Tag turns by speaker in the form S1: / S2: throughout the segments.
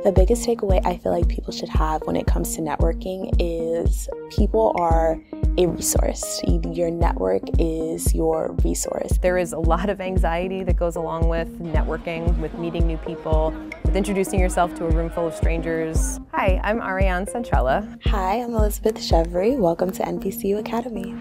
S1: The biggest takeaway I feel like people should have when it comes to networking is people are a resource. Your network is your resource.
S2: There is a lot of anxiety that goes along with networking, with meeting new people, with introducing yourself to a room full of strangers. Hi, I'm Ariane Centrella.
S1: Hi, I'm Elizabeth Chevry. Welcome to NBCU Academy.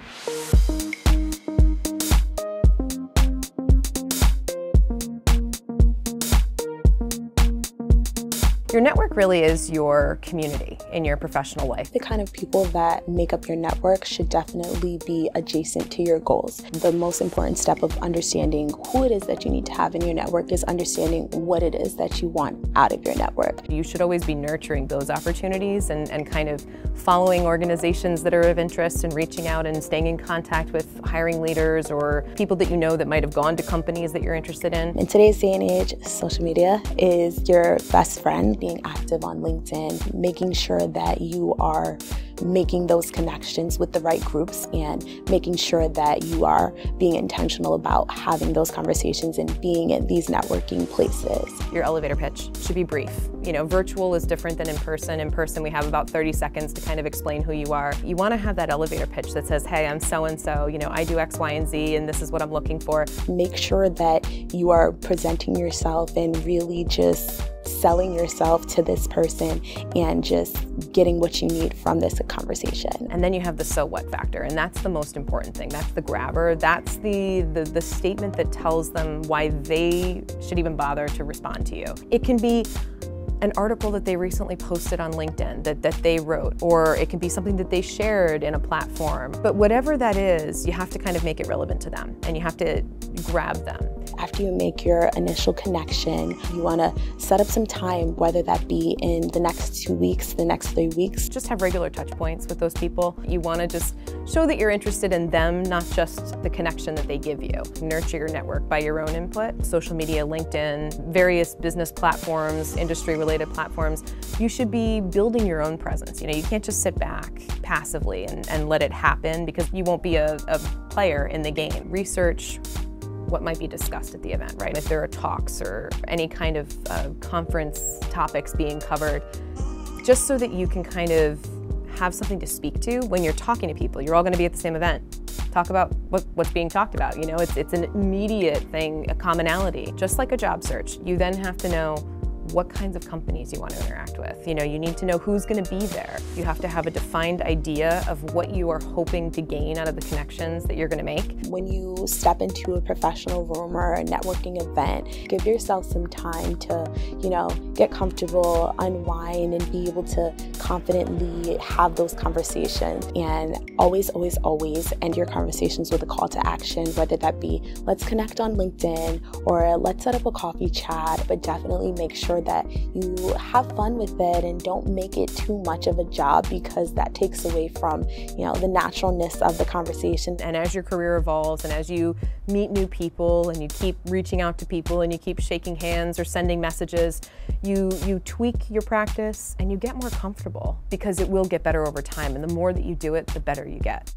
S2: Your network really is your community in your professional life.
S1: The kind of people that make up your network should definitely be adjacent to your goals. The most important step of understanding who it is that you need to have in your network is understanding what it is that you want out of your network.
S2: You should always be nurturing those opportunities and kind of following organizations that are of interest and reaching out and staying in contact with hiring leaders or people that you know that might have gone to companies that you're interested in.
S1: In today's day and age, social media is your best friend. Being active on LinkedIn, making sure that you are making those connections with the right groups and making sure that you are being intentional about having those conversations and being in these networking places.
S2: Your elevator pitch should be brief. You know, virtual is different than in person. In person, we have about 30 seconds to kind of explain who you are. You want to have that elevator pitch that says, hey, I'm so-and-so, you know, I do X, Y, and Z, and this is what I'm looking for.
S1: Make sure that you are presenting yourself and really just selling yourself to this person and just getting what you need from this conversation.
S2: And then you have the so what factor, and that's the most important thing. That's the grabber. That's the statement that tells them why they should even bother to respond to you. It can be an article that they recently posted on LinkedIn that they wrote, or it can be something that they shared in a platform. But whatever that is, you have to kind of make it relevant to them, and you have to grab them.
S1: After you make your initial connection, you want to set up some time, whether that be in the next 2 weeks, the next 3 weeks.
S2: Just have regular touch points with those people. You want to just show that you're interested in them, not just the connection that they give you. Nurture your network by your own input. Social media, LinkedIn, various business platforms, industry-related platforms. You should be building your own presence. You know, you can't just sit back passively and let it happen, because you won't be a player in the game. Research what might be discussed at the event, right? If there are talks or any kind of conference topics being covered, just so that you can kind of have something to speak to when you're talking to people. You're all going to be at the same event. Talk about what's being talked about. You know, it's an immediate thing, a commonality. Just like a job search, you then have to know what kinds of companies you want to interact with. You know, you need to know who's going to be there. You have to have a defined idea of what you are hoping to gain out of the connections that you're going to make.
S1: When you step into a professional room or a networking event, give yourself some time to, you know, get comfortable, unwind, and be able to confidently have those conversations. And always, always, always end your conversations with a call to action, whether that be, let's connect on LinkedIn or let's set up a coffee chat, but definitely make sure that you have fun with it and don't make it too much of a job, because that takes away from, you know, the naturalness of the conversation.
S2: And as your career evolves and as you meet new people and you keep reaching out to people and you keep shaking hands or sending messages, you tweak your practice and you get more comfortable, because it will get better over time. And the more that you do it, the better you get.